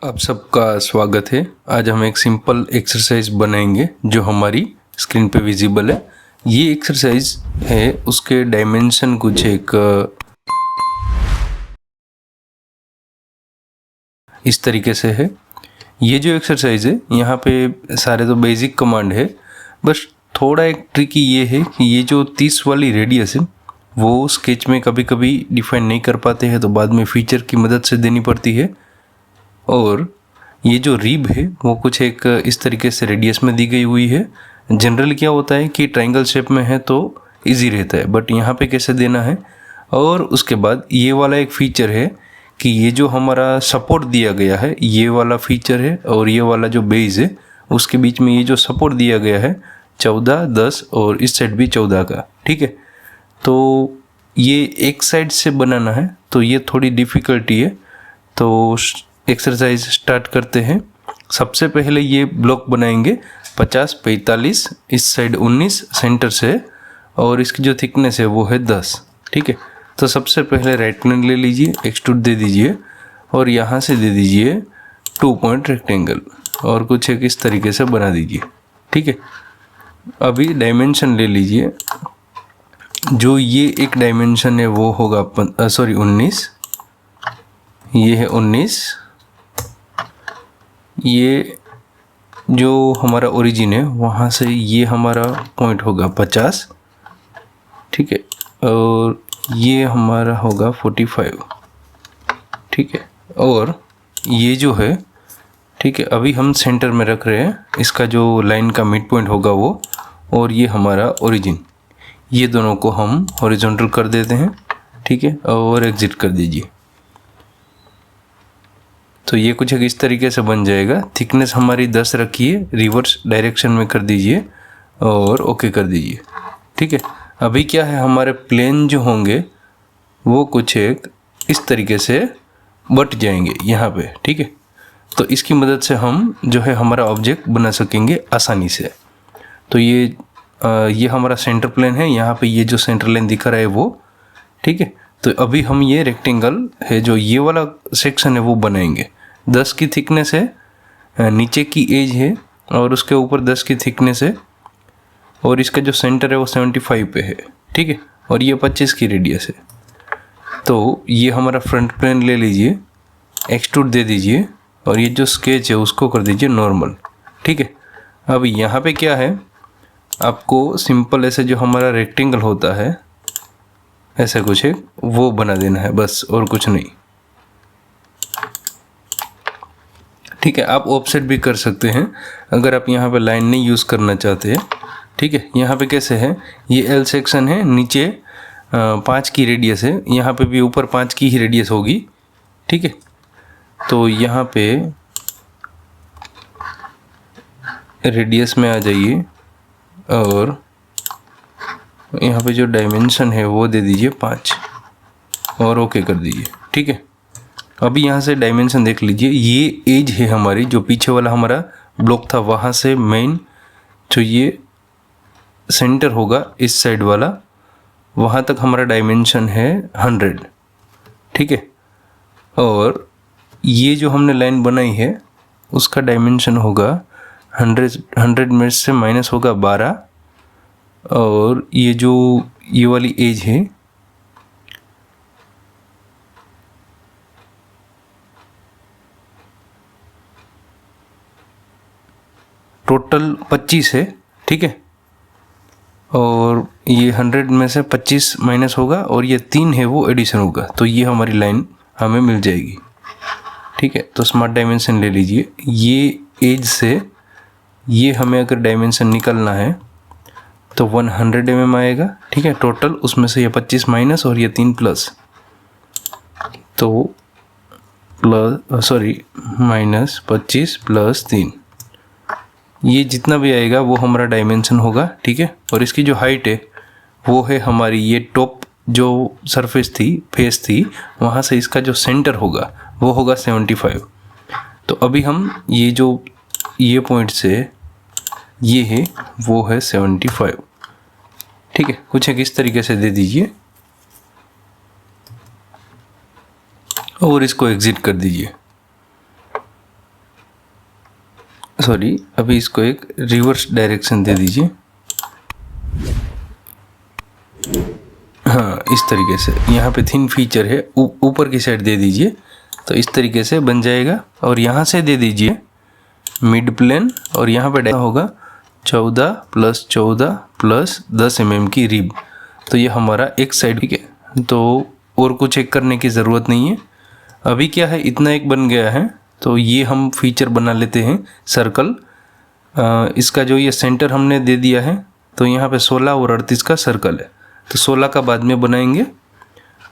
आप सबका स्वागत है। आज हम एक सिंपल एक्सरसाइज बनाएंगे जो हमारी स्क्रीन पे विजिबल है। ये एक्सरसाइज है, उसके डायमेंशन कुछ एक इस तरीके से है। ये जो एक्सरसाइज है यहाँ पे सारे तो बेसिक कमांड है, बस थोड़ा एक ट्रिकी ये है कि ये जो 30 वाली रेडियस है वो स्केच में कभी कभी डिफाइन नहीं कर पाते हैं, तो बाद में फीचर की मदद से देनी पड़ती है। और ये जो रिब है वो कुछ एक इस तरीके से रेडियस में दी गई हुई है। जनरली क्या होता है कि ट्रायंगल शेप में है तो इजी रहता है, बट यहाँ पे कैसे देना है। और उसके बाद ये वाला एक फीचर है कि ये जो हमारा सपोर्ट दिया गया है ये वाला फीचर है, और ये वाला जो बेस है उसके बीच में ये जो सपोर्ट दिया गया है 14, 10 और इस साइड भी 14 का। ठीक है, तो ये एक साइड से बनाना है तो ये थोड़ी डिफ़िकल्टी है। तो एक्सरसाइज स्टार्ट करते हैं। सबसे पहले ये ब्लॉक बनाएंगे 50, 45, इस साइड 19 सेंटर से, और इसकी जो थिकनेस है वो है 10। ठीक है, तो सबसे पहले राइट हैंड ले लीजिए, एक्सट्रूड दे दीजिए और यहाँ से दे दीजिए 2 पॉइंट रेक्टेंगल और कुछ एक इस तरीके से बना दीजिए। ठीक है, अभी डायमेंशन ले लीजिए। जो ये एक डायमेंशन है वो होगा 19, ये है 19। ये जो हमारा ओरिजिन है वहाँ से ये हमारा पॉइंट होगा 50। ठीक है, और ये हमारा होगा 45। ठीक है, और ये जो है, ठीक है, अभी हम सेंटर में रख रहे हैं इसका जो लाइन का मिड पॉइंट होगा वो, और ये हमारा ओरिजिन। ये दोनों को हम हॉरिजॉन्टल कर देते हैं। ठीक है, और एग्जिट कर दीजिए। तो ये कुछ एक इस तरीके से बन जाएगा। थिकनेस हमारी 10 रखिए, रिवर्स डायरेक्शन में कर दीजिए और ओके कर दीजिए। ठीक है, अभी क्या है, हमारे प्लेन जो होंगे वो कुछ एक इस तरीके से बट जाएंगे यहाँ पे। ठीक है, तो इसकी मदद से हम जो है हमारा ऑब्जेक्ट बना सकेंगे आसानी से। तो ये हमारा सेंटर प्लेन है, यहाँ पे ये जो सेंटर लाइन दिख रहा है वो। ठीक है, तो अभी हम ये रेक्टेंगल है जो ये वाला सेक्शन है वो बनाएंगे। 10 की थिकनेस है, नीचे की एज है और उसके ऊपर 10 की थिकनेस है, और इसका जो सेंटर है वो 75 पे है। ठीक है, और ये 25 की रेडियस है। तो ये हमारा फ्रंट प्लेन ले लीजिए, एक्सट्रूड दे दीजिए और ये जो स्केच है उसको कर दीजिए नॉर्मल। ठीक है, अब यहाँ पे क्या है, आपको सिंपल ऐसे जो हमारा रेक्टेंगल होता है ऐसा कुछ है वो बना देना है बस, और कुछ नहीं। ठीक है, आप ऑफसेट भी कर सकते हैं अगर आप यहाँ पे लाइन नहीं यूज़ करना चाहते हैं। ठीक है, यहाँ पे कैसे है, ये एल सेक्शन है, नीचे 5 की रेडियस है, यहाँ पे भी ऊपर 5 की ही रेडियस होगी। ठीक है, तो यहाँ पे रेडियस में आ जाइए और यहाँ पे जो डायमेंशन है वो दे दीजिए 5 और ओके कर दीजिए। ठीक है, अभी यहाँ से डायमेंशन देख लीजिए। ये एज है हमारी, जो पीछे वाला हमारा ब्लॉक था वहाँ से मेन जो ये सेंटर होगा इस साइड वाला, वहाँ तक हमारा डायमेंशन है 100। ठीक है, और ये जो हमने लाइन बनाई है उसका डायमेंशन होगा 100 में से माइनस होगा 12, और ये जो ये वाली एज है टोटल 25 है। ठीक है, और ये 100 में से 25 माइनस होगा और ये 3 है वो एडिशन होगा, तो ये हमारी लाइन हमें मिल जाएगी। ठीक है, तो स्मार्ट डायमेंशन ले लीजिए। ये एज से ये हमें अगर डायमेंशन निकलना है तो 100 mm आएगा। ठीक है, टोटल उसमें से ये 25 माइनस और ये 3 प्लस, तो माइनस 25 प्लस 3, ये जितना भी आएगा वो हमारा डायमेंशन होगा। ठीक है, और इसकी जो हाइट है वो है हमारी, ये टॉप जो सरफेस थी, फेस थी, वहाँ से इसका जो सेंटर होगा वो होगा 75। तो अभी हम ये पॉइंट से ये है वो है 75। ठीक है, कुछ एक इस तरीके से दे दीजिए और इसको एग्जिट कर दीजिए। सॉरी, अभी इसको एक रिवर्स डायरेक्शन दे दीजिए। हाँ, इस तरीके से यहाँ पे थिन फीचर है, ऊपर की साइड दे दीजिए तो इस तरीके से बन जाएगा। और यहाँ से दे दीजिए मिड प्लेन, और यहाँ पे होगा 14 + 14 + 10 mm की रिब। तो ये हमारा एक साइड, ठीक है। तो और कुछ एक करने की ज़रूरत नहीं है। अभी क्या है, इतना एक बन गया है, तो ये हम फीचर बना लेते हैं सर्कल। इसका जो ये सेंटर हमने दे दिया है, तो यहाँ पे 16 और 38 का सर्कल है, तो 16 का बाद में बनाएंगे।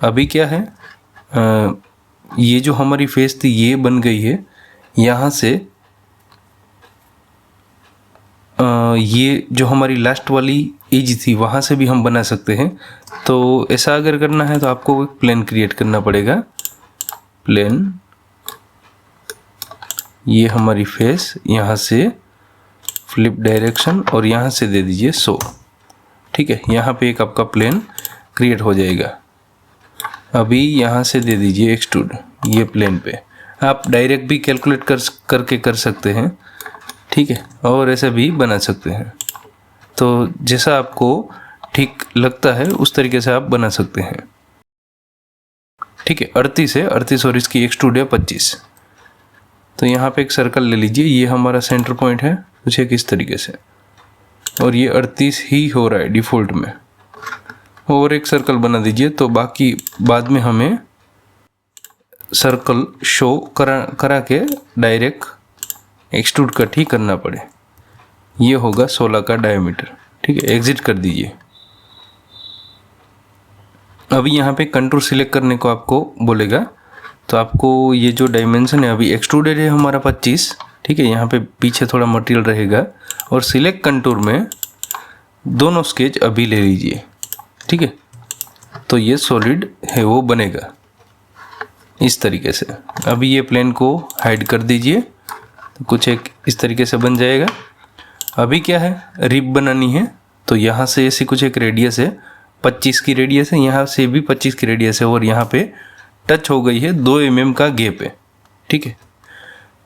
अभी क्या है, ये जो हमारी फेस थी ये बन गई है। यहाँ से ये जो हमारी लास्ट वाली एज थी वहाँ से भी हम बना सकते हैं। तो ऐसा अगर करना है तो आपको एक प्लेन क्रिएट करना पड़ेगा। प्लेन, ये हमारी फेस, यहाँ से फ्लिप डायरेक्शन और यहाँ से दे दीजिए 100, ठीक है। यहाँ पे एक आपका प्लेन क्रिएट हो जाएगा। अभी यहाँ से दे दीजिए एक्सट्रूड, ये प्लेन पे आप डायरेक्ट भी कैलकुलेट करके कर सकते हैं, ठीक है, और ऐसे भी बना सकते हैं। तो जैसा आपको ठीक लगता है उस तरीके से आप बना सकते हैं, ठीक है। 38 है, 38 और इसकी एक्सट्रूड है 25। तो यहाँ पे एक सर्कल ले लीजिए, ये हमारा सेंटर पॉइंट है कुछ एक इस तरीके से, और ये 38 ही हो रहा है डिफ़ॉल्ट में। और एक सर्कल बना दीजिए, तो बाकी बाद में हमें सर्कल शो करा के डायरेक्ट एक्सट्रूड कट ही करना पड़े। ये होगा 16 का डायमीटर, ठीक है। एग्जिट कर दीजिए। अभी यहाँ पे कंटूर सिलेक्ट करने को आपको बोलेगा, तो आपको ये जो डायमेंशन है, अभी एक्सट्रूडेड है हमारा 25, ठीक है। यहाँ पे पीछे थोड़ा मटेरियल रहेगा, और सिलेक्ट कंटूर में दोनों स्केच अभी ले लीजिए, ठीक है। तो ये सॉलिड है वो बनेगा इस तरीके से। अभी ये प्लेन को हाइड कर दीजिए, तो कुछ एक इस तरीके से बन जाएगा। अभी क्या है, रिब बनानी है, तो यहाँ से ऐसी कुछ एक रेडियस है, 25 की रेडियस है, यहाँ से भी 25 की रेडियस है, और यहाँ पे टच हो गई है 2 mm का गैप है, ठीक है।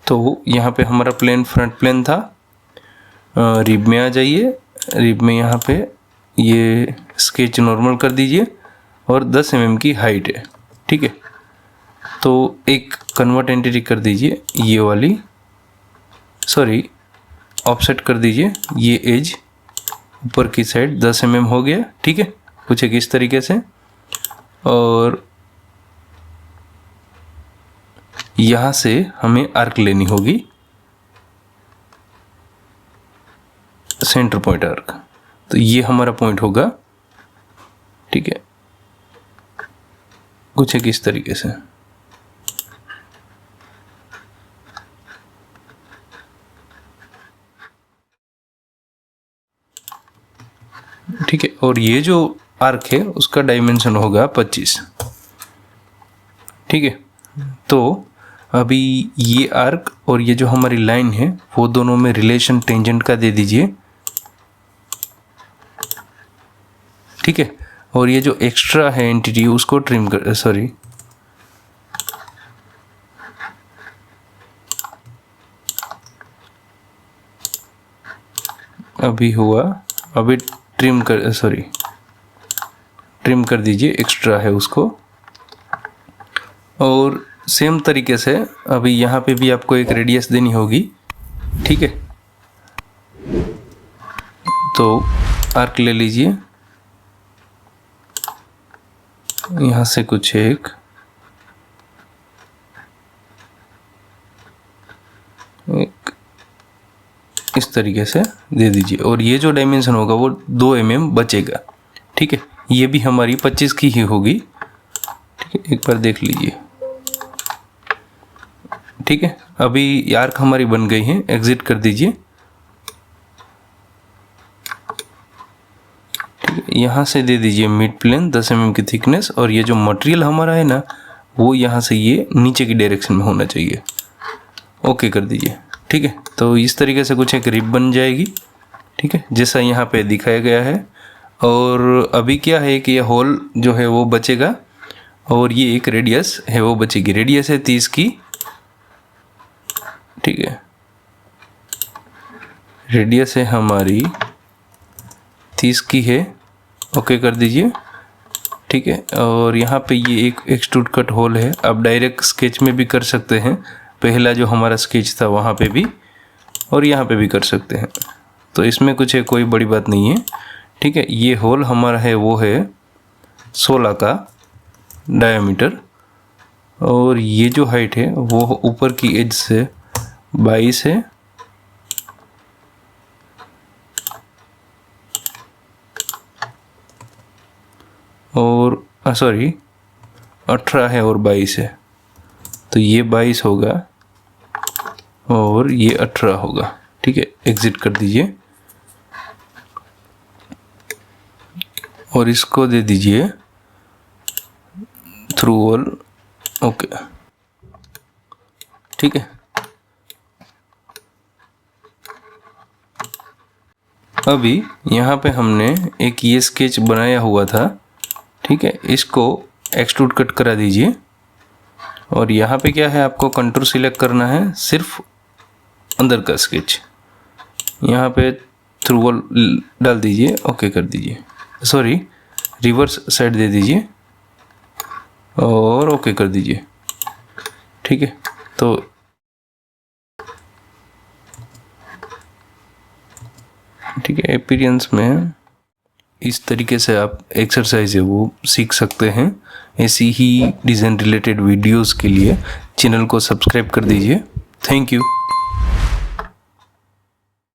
तो यहाँ पे हमारा प्लेन फ्रंट प्लेन था। रिब में आ जाइए, रिब में यहाँ पे ये स्केच नॉर्मल कर दीजिए, और 10 mm की हाइट है, ठीक है। तो एक कन्वर्ट एंटिटी कर दीजिए, ये वाली, सॉरी ऑफसेट कर दीजिए, ये एज ऊपर की साइड 10 mm हो गया, ठीक है, कुछ एक इस तरीके से। और यहाँ से हमें आर्क लेनी होगी, सेंटर पॉइंट आर्क, तो ये हमारा पॉइंट होगा, ठीक है, कुछ एक इस तरीके से। ठीक है, और ये जो आर्क है उसका डायमेंशन होगा 25, ठीक है। तो अभी ये आर्क और ये जो हमारी लाइन है वो दोनों में रिलेशन टेंजेंट का दे दीजिए, ठीक है। और ये जो एक्स्ट्रा है एंटिटी उसको ट्रिम कर, सॉरी अभी हुआ, अभी ट्रिम कर दीजिए, एक्स्ट्रा है उसको। और सेम तरीके से अभी यहाँ पे भी आपको एक रेडियस देनी होगी, ठीक है। तो आर्क ले लीजिए, यहाँ से कुछ एक इस तरीके से दे दीजिए, और ये जो डायमेंशन होगा वो 2 mm बचेगा, ठीक है। ये भी हमारी 25 की ही होगी, ठीक है, एक बार देख लीजिए, ठीक है। अभी आर्क हमारी बन गई है, एग्जिट कर दीजिए, ठीक है। यहाँ से दे दीजिए मिड प्लेन 10 mm की थिकनेस, और ये जो मटेरियल हमारा है ना वो यहाँ से ये नीचे की डायरेक्शन में होना चाहिए, ओके कर दीजिए, ठीक है। तो इस तरीके से कुछ एक रिब बन जाएगी, ठीक है, जैसा यहाँ पे दिखाया गया है। और अभी क्या है कि ये होल जो है वो बचेगा, और ये एक रेडियस है वो बचेगी, रेडियस है 30 की, ठीक है। रेडियस है हमारी 30 की है, ओके कर दीजिए। ठीक है, और यहाँ पे ये एक एक्सट्रूड कट होल है। आप डायरेक्ट स्केच में भी कर सकते हैं, पहला जो हमारा स्केच था वहाँ पे भी, और यहाँ पे भी कर सकते हैं, तो इसमें कुछ है, कोई बड़ी बात नहीं है। ठीक है, ये होल हमारा है वो है 16 का डायमीटर, और ये जो हाइट है वो ऊपर की एज से 22 है, और सॉरी 18 है और 22 है, तो ये 22 होगा और ये 18 होगा। ठीक है, एग्जिट कर दीजिए और इसको दे दीजिए थ्रू वॉल, ओके। ठीक है, अभी यहाँ पे हमने एक ये स्केच बनाया हुआ था। ठीक है, इसको एक्सट्रूड कट करा दीजिए, और यहाँ पे क्या है, आपको कंटूर सिलेक्ट करना है, सिर्फ अंदर का स्केच यहाँ पे थ्रू वॉल डाल दीजिए, ओके कर दीजिए, सॉरी रिवर्स साइड दे दीजिए और ओके कर दीजिए। ठीक है, तो ठीक है, अपीयरेंस में इस तरीके से आप एक्सरसाइज है वो सीख सकते हैं। ऐसी ही डिज़ाइन रिलेटेड वीडियोस के लिए चैनल को सब्सक्राइब कर दीजिए। Thank you.